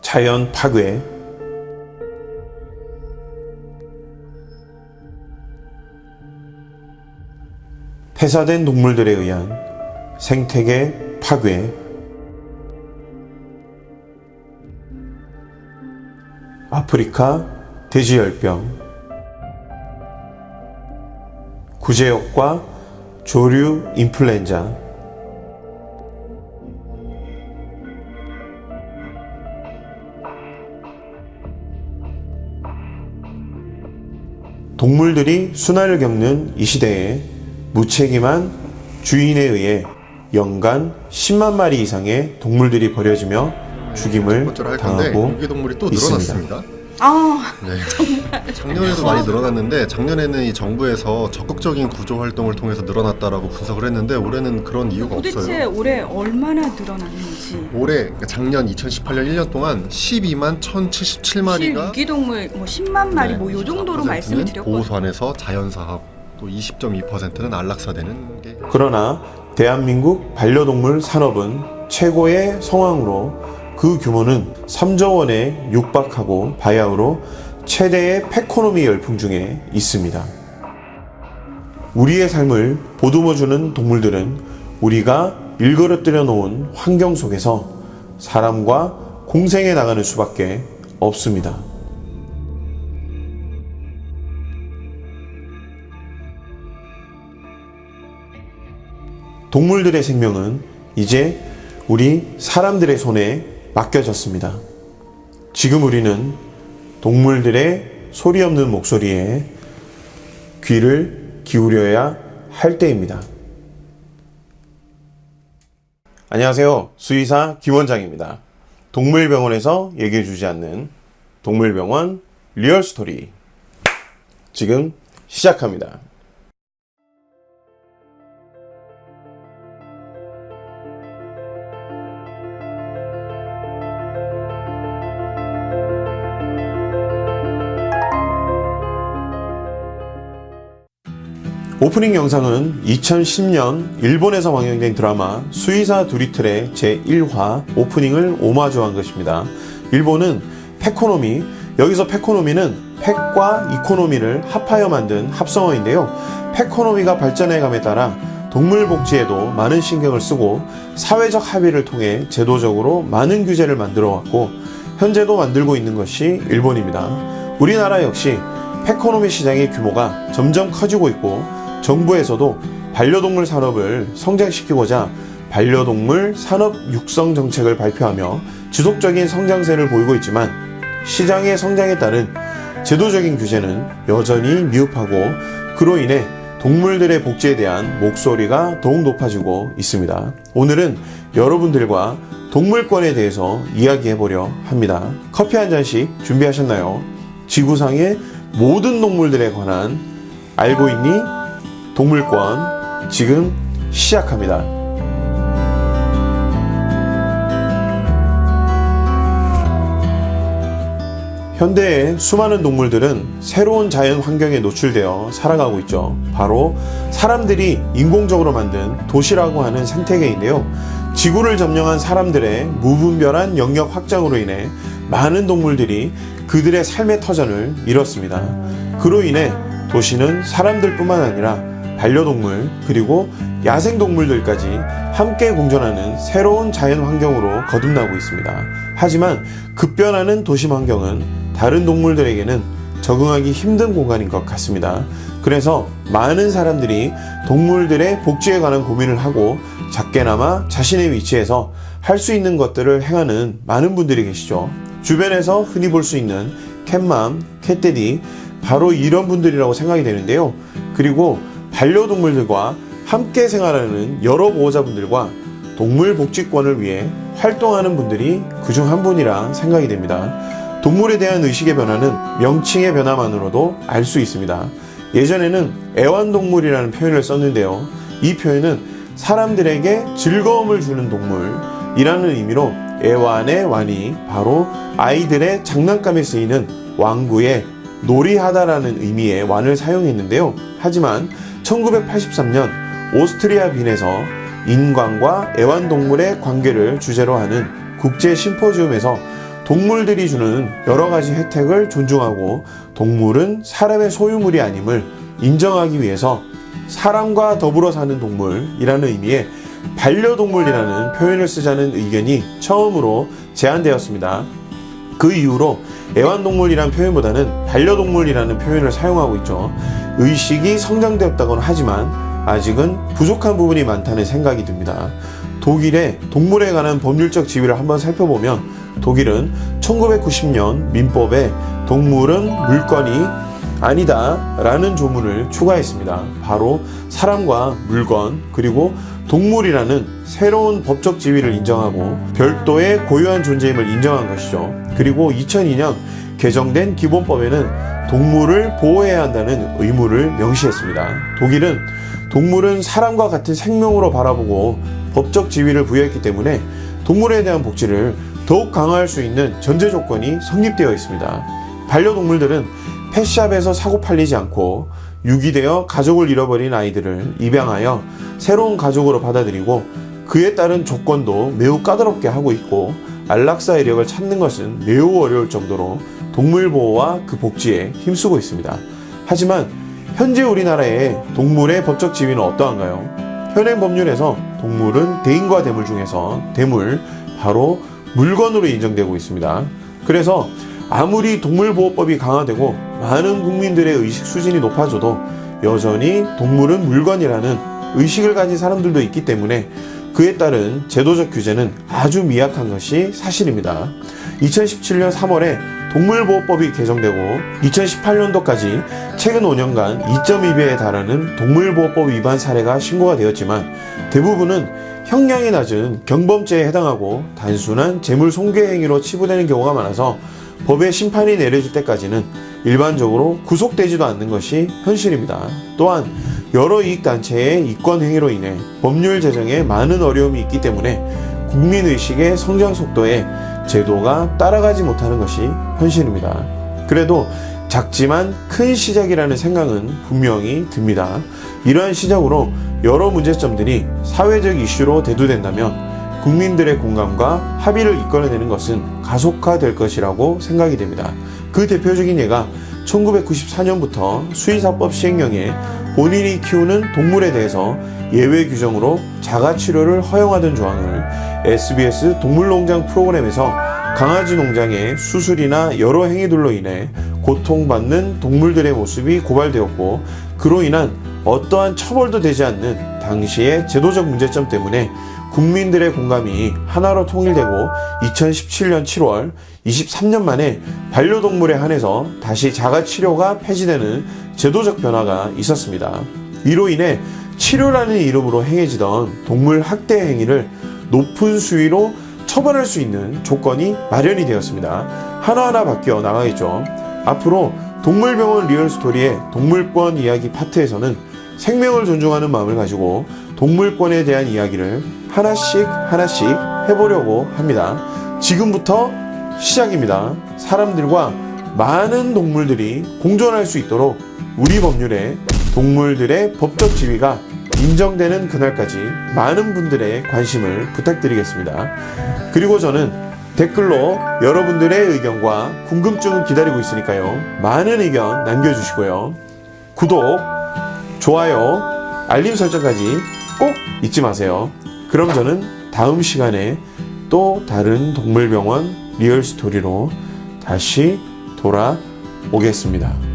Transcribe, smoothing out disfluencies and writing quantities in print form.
자연 파괴, 폐사된 동물들에 의한 생태계 파괴, 아프리카 돼지열병, 구제역과 조류 인플루엔자, 동물들이 순환을 겪는 이 시대에 무책임한 주인에 의해 연간 10만 마리 이상의 동물들이 버려지며 죽임을 당하고 유기동물이 또 있습니다. 늘어났습니다. 네. 정말 작년에도 많이 늘어났는데 작년에는 이 정부에서 적극적인 구조 활동을 통해서 늘어났다라고 분석을 했는데 올해는 그런 이유가 도대체 없어요. 올해 얼마나 늘어났는지. 올해 그러니까 작년 2018년 1년 동안 12만 1,077마리가 유기동물 뭐 10만 마리 뭐 요 정도로 말씀을 드렸거든요. 보호소안에서 자연사하고 또 20.2%는 안락사되는 게. 그러나 대한민국 반려동물 산업은 최고의 성황으로 그 규모는 3조 원에 육박하고 바야흐로 최대의 패코노미 열풍 중에 있습니다. 우리의 삶을 보듬어주는 동물들은 우리가 일그러뜨려 놓은 환경 속에서 사람과 공생해 나가는 수밖에 없습니다. 동물들의 생명은 이제 우리 사람들의 손에 맡겨졌습니다. 지금 우리는 동물들의 소리 없는 목소리에 귀를 기울여야 할 때입니다. 안녕하세요. 수의사 김원장입니다. 동물병원에서 얘기해주지 않는 동물병원 리얼스토리 지금 시작합니다. 오프닝 영상은 2010년 일본에서 방영된 드라마 수의사 두리틀의 제1화 오프닝을 오마주한 것입니다. 일본은 패코노미, 여기서 패코노미는 팩과 이코노미를 합하여 만든 합성어인데요. 패코노미가 발전해감에 따라 동물 복지에도 많은 신경을 쓰고 사회적 합의를 통해 제도적으로 많은 규제를 만들어 왔고 현재도 만들고 있는 것이 일본입니다. 우리나라 역시 패코노미 시장의 규모가 점점 커지고 있고 정부에서도 반려동물 산업을 성장시키고자 반려동물 산업 육성 정책을 발표하며 지속적인 성장세를 보이고 있지만 시장의 성장에 따른 제도적인 규제는 여전히 미흡하고 그로 인해 동물들의 복지에 대한 목소리가 더욱 높아지고 있습니다. 오늘은 여러분들과 동물권에 대해서 이야기해보려 합니다. 커피 한 잔씩 준비하셨나요? 지구상의 모든 동물들에 관한 알고 있니? 동물권 지금 시작합니다. 현대의 수많은 동물들은 새로운 자연 환경에 노출되어 살아가고 있죠. 바로 사람들이 인공적으로 만든 도시라고 하는 생태계인데요. 지구를 점령한 사람들의 무분별한 영역 확장으로 인해 많은 동물들이 그들의 삶의 터전을 잃었습니다. 그로 인해 도시는 사람들뿐만 아니라 반려동물 그리고 야생동물들까지 함께 공존하는 새로운 자연 환경으로 거듭나고 있습니다. 하지만 급변하는 도심 환경은 다른 동물들에게는 적응하기 힘든 공간인 것 같습니다. 그래서 많은 사람들이 동물들의 복지에 관한 고민을 하고 작게나마 자신의 위치에서 할 수 있는 것들을 행하는 많은 분들이 계시죠. 주변에서 흔히 볼 수 있는 캣맘, 캣데디 바로 이런 분들이라고 생각이 되는데요. 그리고 반려동물들과 함께 생활하는 여러 보호자분들과 동물 복지권을 위해 활동하는 분들이 그중 한 분이라 생각이 됩니다. 동물에 대한 의식의 변화는 명칭의 변화만으로도 알 수 있습니다. 예전에는 애완동물이라는 표현을 썼는데요. 이 표현은 사람들에게 즐거움을 주는 동물이라는 의미로 애완의 완이 바로 아이들의 장난감에 쓰이는 왕구의 놀이하다라는 의미의 완을 사용했는데요. 하지만 1983년 오스트리아 빈에서 인간과 애완동물의 관계를 주제로 하는 국제 심포지움에서 동물들이 주는 여러 가지 혜택을 존중하고 동물은 사람의 소유물이 아님을 인정하기 위해서 사람과 더불어 사는 동물이라는 의미의 반려동물이라는 표현을 쓰자는 의견이 처음으로 제안되었습니다. 그 이후로 애완동물이란 표현보다는 반려동물이라는 표현을 사용하고 있죠. 의식이 성장되었다고는 하지만 아직은 부족한 부분이 많다는 생각이 듭니다. 독일의 동물에 관한 법률적 지위를 한번 살펴보면 독일은 1990년 민법에 동물은 물건이 아니다 라는 조문을 추가했습니다. 바로 사람과 물건 그리고 동물이라는 새로운 법적 지위를 인정하고 별도의 고유한 존재임을 인정한 것이죠. 그리고 2002년 개정된 기본법에는 동물을 보호해야 한다는 의무를 명시했습니다. 독일은 동물은 사람과 같은 생명으로 바라보고 법적 지위를 부여했기 때문에 동물에 대한 복지를 더욱 강화할 수 있는 전제 조건이 성립되어 있습니다. 반려동물들은 펫샵에서 사고 팔리지 않고 유기되어 가족을 잃어버린 아이들을 입양하여 새로운 가족으로 받아들이고 그에 따른 조건도 매우 까다롭게 하고 있고 안락사 인력을 찾는 것은 매우 어려울 정도로 동물 보호와 그 복지에 힘쓰고 있습니다. 하지만 현재 우리나라의 동물의 법적 지위는 어떠한가요? 현행 법률에서 동물은 대인과 대물 중에서 대물, 바로 물건으로 인정되고 있습니다. 그래서 아무리 동물보호법이 강화되고 많은 국민들의 의식 수준이 높아져도 여전히 동물은 물건이라는 의식을 가진 사람들도 있기 때문에 그에 따른 제도적 규제는 아주 미약한 것이 사실입니다. 2017년 3월에 동물보호법이 개정되고 2018년도까지 최근 5년간 2.2배에 달하는 동물보호법 위반 사례가 신고가 되었지만 대부분은 형량이 낮은 경범죄에 해당하고 단순한 재물 손괴 행위로 치부되는 경우가 많아서 법의 심판이 내려질 때까지는 일반적으로 구속되지도 않는 것이 현실입니다. 또한 여러 이익단체의 이권행위로 인해 법률 제정에 많은 어려움이 있기 때문에 국민의식의 성장 속도에 제도가 따라가지 못하는 것이 현실입니다. 그래도 작지만 큰 시작이라는 생각은 분명히 듭니다. 이러한 시작으로 여러 문제점들이 사회적 이슈로 대두된다면 국민들의 공감과 합의를 이끌어내는 것은 가속화될 것이라고 생각이 됩니다. 그 대표적인 예가 1994년부터 수의사법 시행령에 본인이 키우는 동물에 대해서 예외 규정으로 자가치료를 허용하던 조항을 SBS 동물농장 프로그램에서 강아지 농장의 수술이나 여러 행위들로 인해 고통받는 동물들의 모습이 고발되었고 그로 인한 어떠한 처벌도 되지 않는 당시의 제도적 문제점 때문에 국민들의 공감이 하나로 통일되고 2017년 7월 23년 만에 반려동물에 한해서 다시 자가치료가 폐지되는 제도적 변화가 있었습니다. 이로 인해 치료라는 이름으로 행해지던 동물 학대 행위를 높은 수위로 처벌할 수 있는 조건이 마련이 되었습니다. 하나하나 바뀌어 나가겠죠. 앞으로 동물병원 리얼스토리의 동물권 이야기 파트에서는 생명을 존중하는 마음을 가지고 동물권에 대한 이야기를 하나씩 해보려고 합니다. 지금부터 시작입니다. 사람들과 많은 동물들이 공존할 수 있도록 우리 법률에 동물들의 법적 지위가 인정되는 그날까지 많은 분들의 관심을 부탁드리겠습니다. 그리고 저는 댓글로 여러분들의 의견과 궁금증을 기다리고 있으니까요. 많은 의견 남겨주시고요. 구독, 좋아요, 알림 설정까지 꼭 잊지 마세요. 그럼 저는 다음 시간에 또 다른 동물병원 리얼스토리로 다시 돌아오겠습니다.